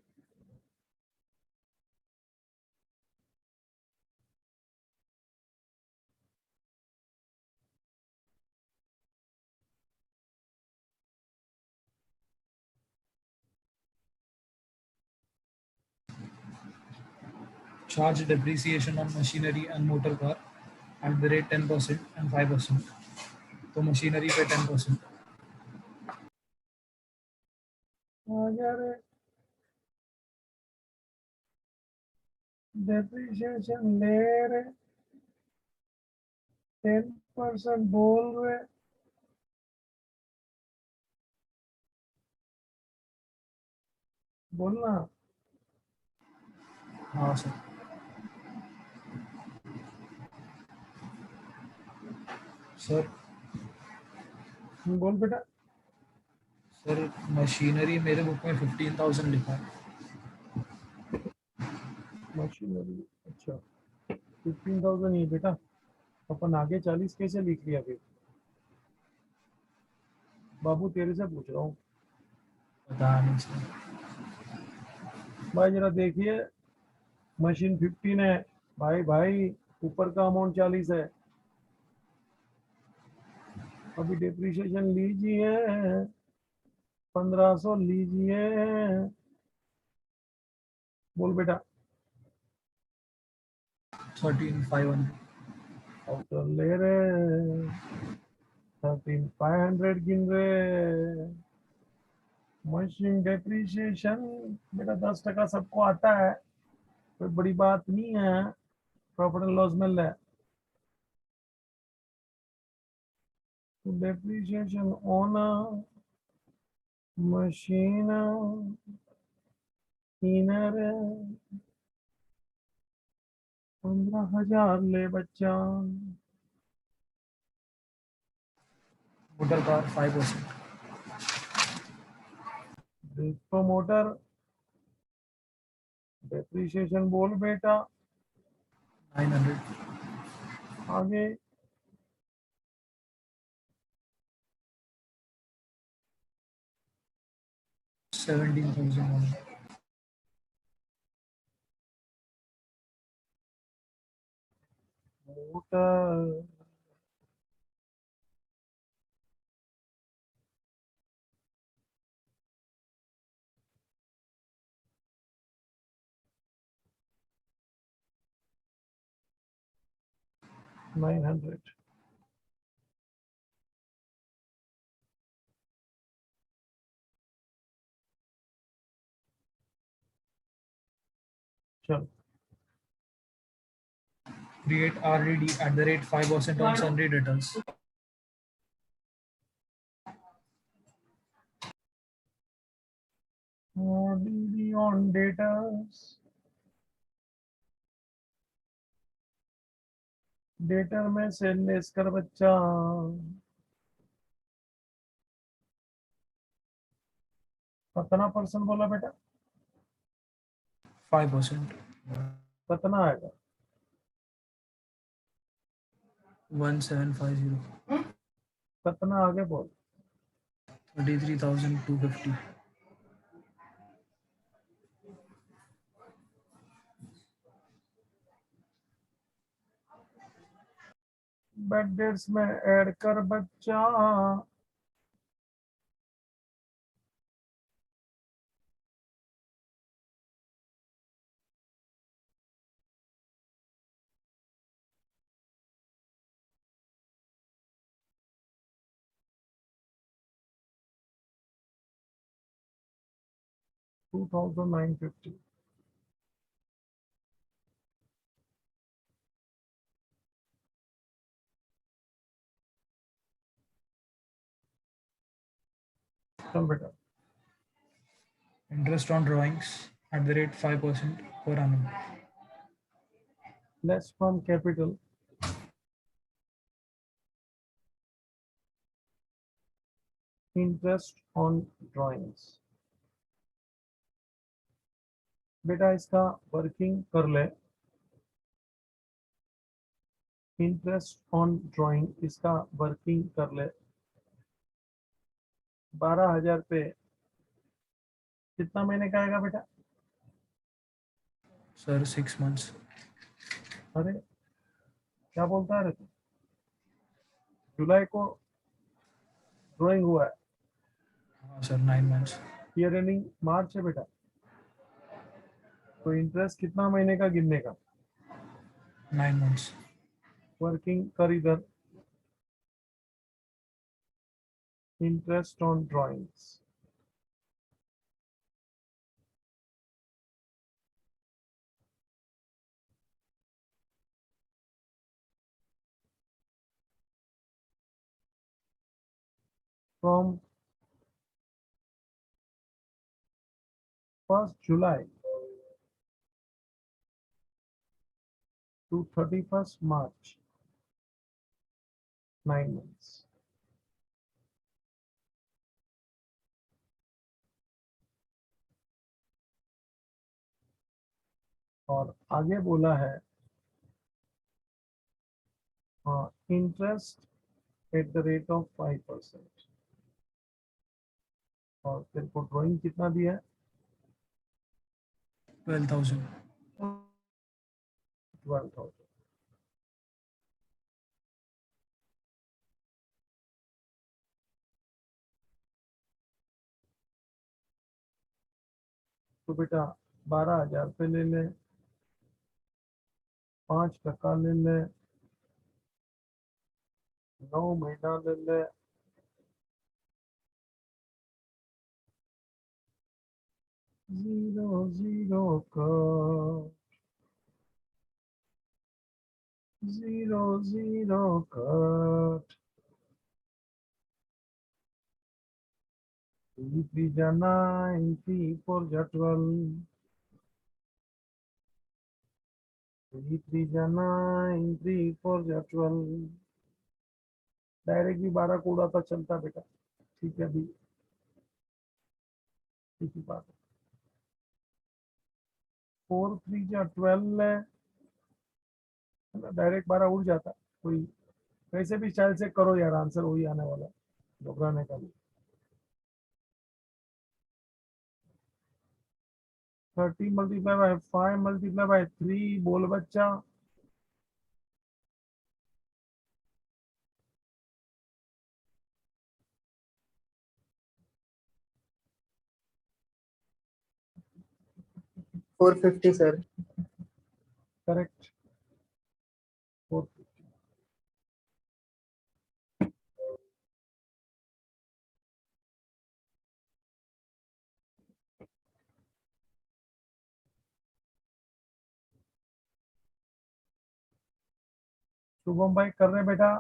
Charge depreciation on machinery and motor car at the rate 10% and 5%. तो मशीनरी पे 10%. यार डेप्रिसिएशन ले रहे 10% बोल रहे बोलना हाँ सर. सर बोल बेटा सर मशीनरी मेरे बुक में 15,000 लिखा है. मशीनरी अच्छा 15,000 ही बेटा अपन आगे 40 कैसे लिख लिया फिर बाबू तेरे से पूछ रहा हूँ पता नहीं सर. भाई जरा देखिए मशीन 15 है भाई भाई ऊपर का अमाउंट 40 है अभी डेप्रिसिएशन लीजिए 1500 लीजिए बोल बेटा 13,500. आउटर ले रहे 13,500 गिन रहे मशीन डेप्रिसिएशन बेटा 10% सबको आता है कोई बड़ी बात नहीं है प्रॉफिट एंड लॉस में ले डेप्रिसिएशन ऑन मशीन इनर 15,000 ले बच्चा मोटर कार 5%. मोटर डेप्रिसिएशन बोल बेटा 900. आगे 17,000. मोटर 900 चल Create RDD at the rate 5% on sundry debtors. DD on debtor में से लेस कर बच्चा कितना परसेंट बोला बेटा 5%. कितना आएगा 1750. कितना आगे बोल 33,250. बेड डेट्स में ऐड कर बच्चा $2,950 चल बेटा Interest on drawings at the rate 5% per annum. Less from capital interest on drawings बेटा इसका वर्किंग कर ले इंटरेस्ट ऑन ड्राइंग इसका वर्किंग कर ले 12,000 पे कितना महीने का आएगा बेटा? Sir 6 months. अरे क्या बोलता है रे तू? जुलाई को ड्राइंग हुआ है, हाँ सर 9 months. ईयर एंडिंग मार्च है बेटा, तो इंटरेस्ट कितना महीने का गिनने का? 9 months. वर्किंग कर इधर, interest on drawings, from 1st July to 31st March, 9 months. और आगे बोला है interest at the rate of 5%, और तेरे को ड्राइंग कितना दिया है? 12,000. 12,000। तो बेटा 12,000 पे ले ले, 5% ले ले, 9 महीना ले ले, zero zero cut, zero zero cut, 3 जा 9, 4 जा 12, 3 जा 9, 4 जा 12। डायरेक्ट भी 12 को उड़ाता चलता बेटा, ठीक है अभी ठीक ही बात है। 4 3 जा 12 है ना, डायरेक्ट 12 उड़ जाता, कोई कैसे भी स्टाइल से करो यार, आंसर वही आने वाला है, घबराने का भी। 30 मल्टीप्लाई बाय 5 मल्टीप्लाई बाय 3, बोल बच्चा। Four 450 sir. करेक्ट, 450। शुभम भाई कर रहे बेटा?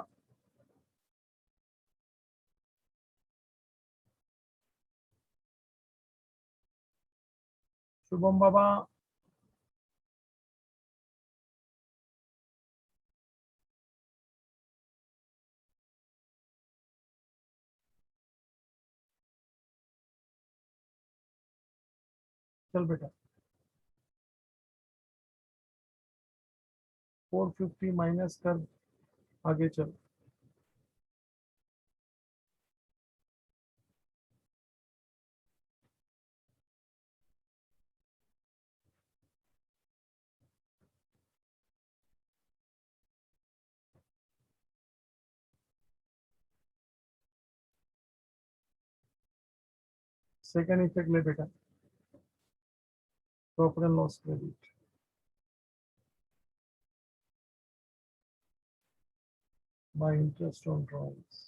शुभम बाबा, चल बेटा 450 माइनस कर, आगे चल। सेकेंड इफेक्ट ले बेटा, profit and loss credit by interest on drawings,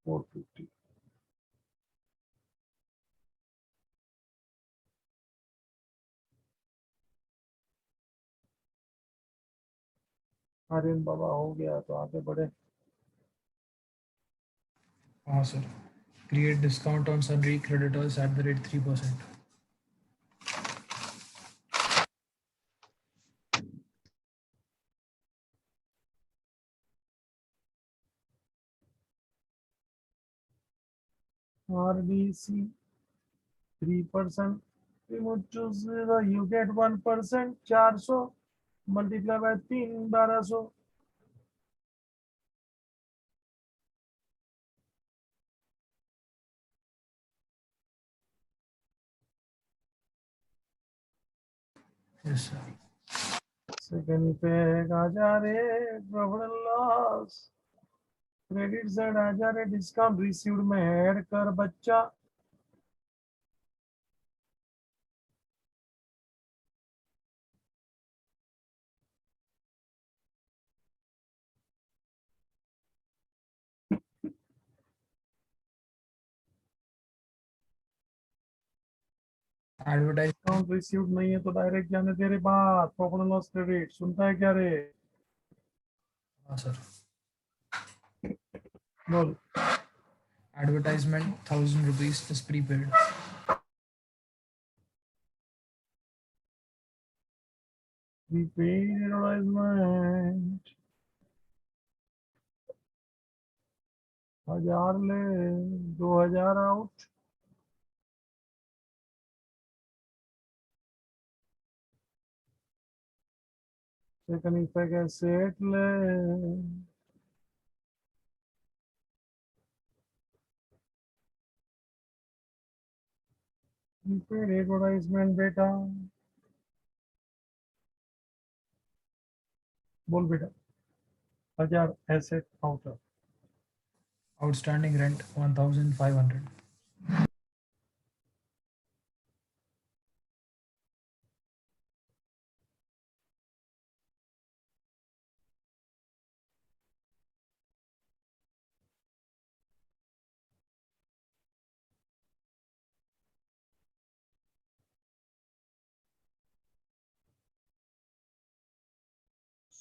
450। Aryan बाबा हो गया, तो आगे बढ़े। हाँ sir. Create discount on sundry creditors at the rate 3%. RBC 3%, remove to 0, you get 1%, 400 multiply by 3, 1200। Yes, sir. Second पे आ जा रे profit and loss, credit side आ जा रे, डिस्काउंट रिसीव्ड में ऐड कर बच्चा। Advertise. डिस्काउंट रिसीव्ड नहीं है तो डायरेक्ट जाने दे रे बात, प्रॉफिट एंड लॉस क्रेडिट सुनता है क्या रे? हाँ सर. बोल। Advertisement 1000 rupees is prepaid. Prepaid advertisement 1000 ले, 2000 आउट। सेकंड इफेक्ट सेट ले, प्रीपेड एडवर्टाइजमेंट बेटा। बोल बेटा। 1000 asset out. Outstanding rent 1500.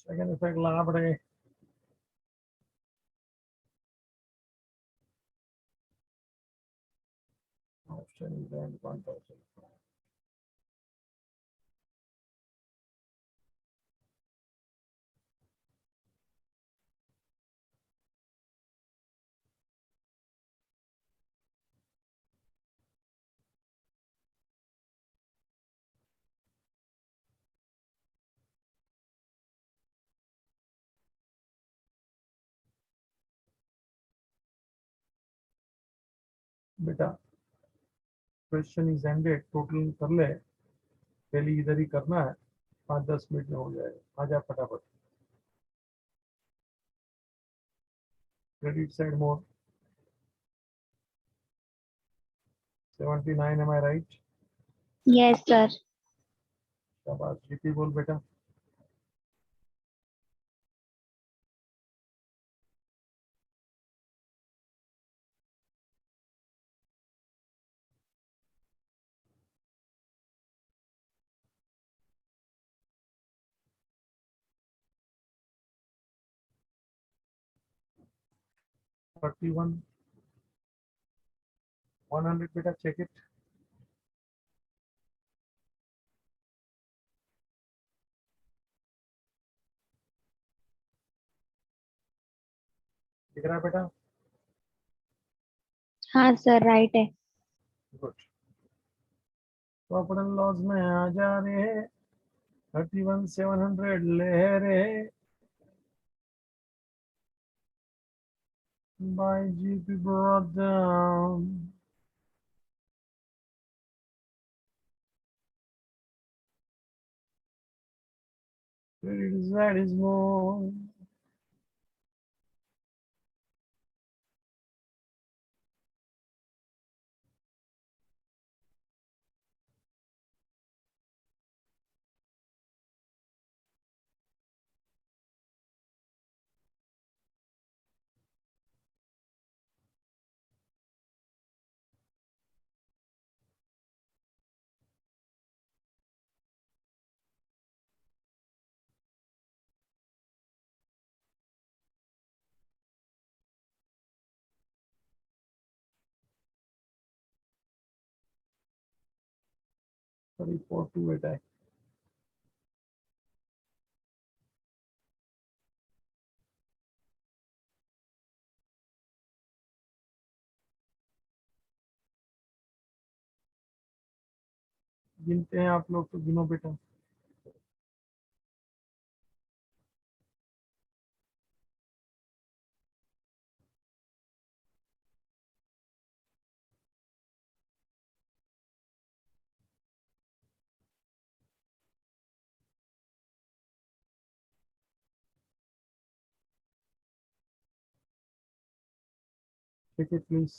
Second effect लगा पड़े। Option brand 1000। बेटा क्वेश्चन इज एंडेड, टोटल कर ले, पहले इधर ही करना है, 5-10 मिनट में हो जाएगा। आ जा फटाफट। क्रेडिट साइड मोर 79, एम आई राइट? Yes, sir. शाबाश। जीपी बोल बेटा। थर्टी वन 100 बेटा, चेक इट। दिख रहा है बेटा? हाँ सर, राइट है। गुड। प्रॉफिट एंड लॉस में आ जा रे, 31,700 ले रे, bye GP brought down. Credit side is more. Sorry, 428 है। गिनते हैं आप लोग तो गिनो बेटा। Take it please.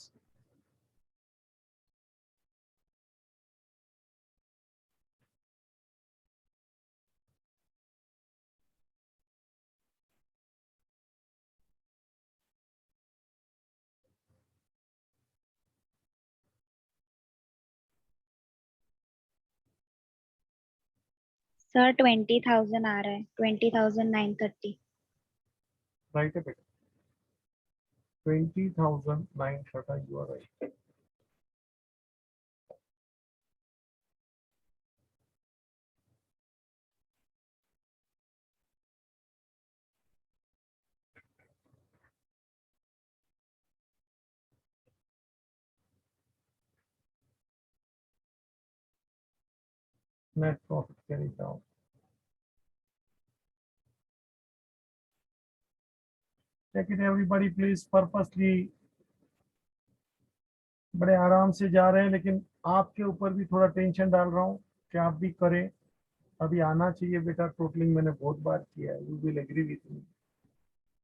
सर 20,000 आ रहा है, 20,930। राइट है बेटा, 20,930, you are right. Net profit carry down. Take it everybody please, purposely बड़े आराम से जा रहे हैं, लेकिन आपके ऊपर भी थोड़ा टेंशन डाल रहा हूँ कि आप भी करें। अभी आना चाहिए बेटा, टोटलिंग मैंने बहुत बार किया है, you will agree with me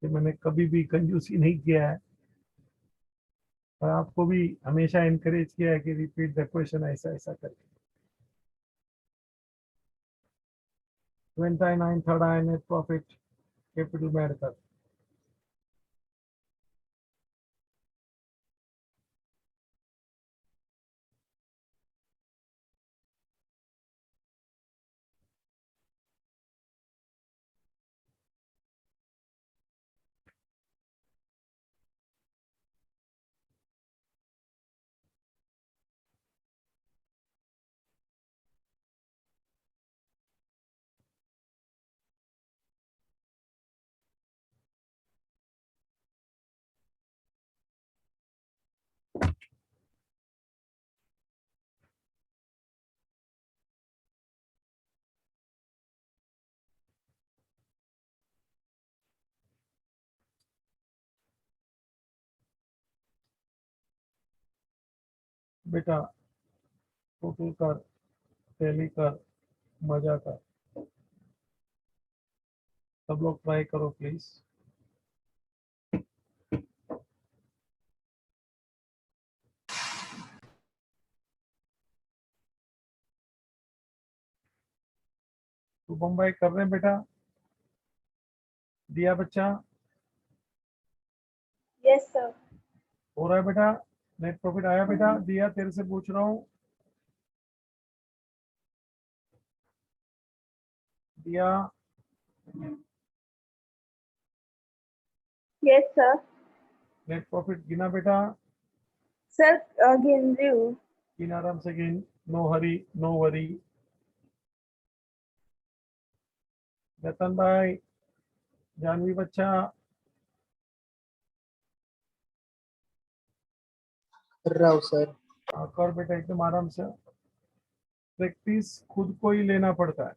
कि मैंने कभी भी कंजूसी नहीं किया है, और आपको भी हमेशा इनकरेज किया है कि रिपीट द क्वेश्चन ऐसा ऐसा करके। 29 थर्ड आया, नेट प्रॉफिट कैपिटल में ऐड कर। बेटा टोटल कर, टैली कर, मजा कर, सब लोग ट्राई करो प्लीज। तो बम्बई कर रहे हैं बेटा, दिया बच्चा यस सर। हो रहा है बेटा, नेट प्रॉफिट आया बेटा, दिया तेरे से पूछ रहा हूँ, दिया यस सर। नेट प्रॉफिट गिना बेटा, सर गिन रही हूँ। गिन आराम से गिन, नो हरी नो वरी। रतन भाई, जानवी बच्चा, कर रहा हूँ सर। कर बेटा एकदम आराम से, प्रैक्टिस खुद को ही लेना पड़ता है।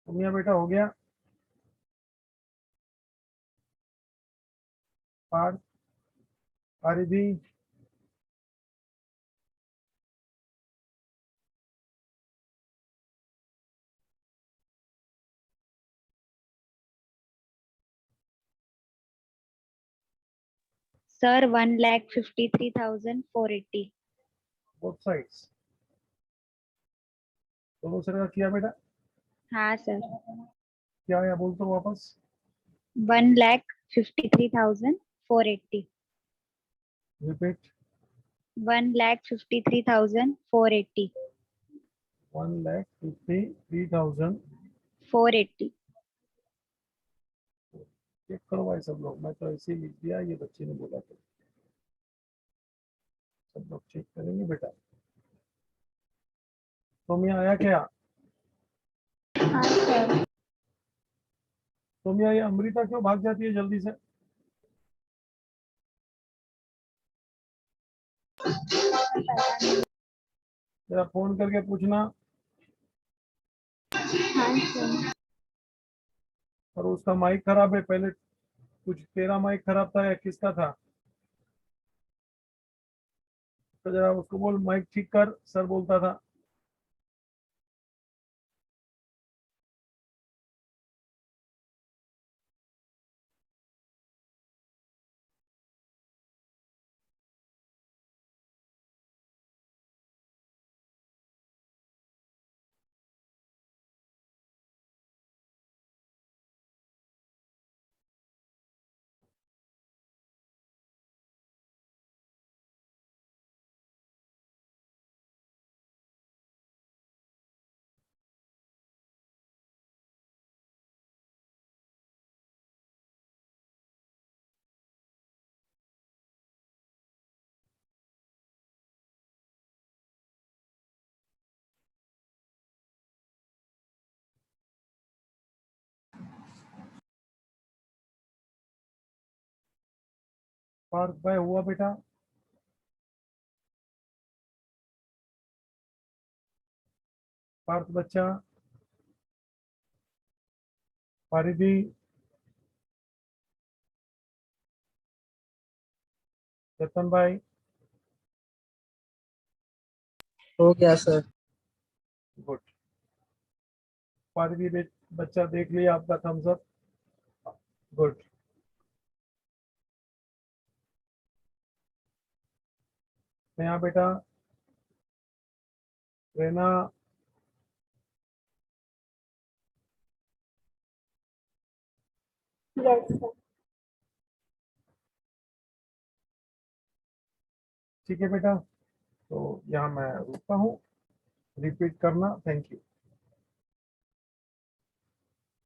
तुमिया बेटा हो गया, पार्थ, आरिधि, सर 1,53,480। बोथ साइड्स, दोनों सर का किया बेटा, हाँ सर। क्या आया बोल तो वापस। 1,53,480। रिपीट। 1,53,480। 1,53,000। 480। चेक करो भाई सब लोग, मैं तो ऐसे ही लिख दिया, ये बच्चे ने बोला तो सब लोग चेक करेंगे बेटा। सोमिया आया क्या? हाँ सर। सोमिया, ये अमृता क्यों भाग जाती है जल्दी से? जरा फोन करके पूछना। हाँ सर। और उसका माइक खराब है, पहले कुछ तेरा माइक खराब था या किसका था? तो जरा उसको बोल माइक ठीक कर, सर बोलता था। पार्थ भाई हुआ बेटा? पार्थ बच्चा, पारिदी, रतन भाई, हो गया सर। गुड। पारिदी बच्चा देख लिया आपका थम्स अप, गुड। नया बेटा, रेना, Yes, sir. ठीक है बेटा, तो यहाँ मैं रुकता हूँ, रिपीट करना, थैंक यू।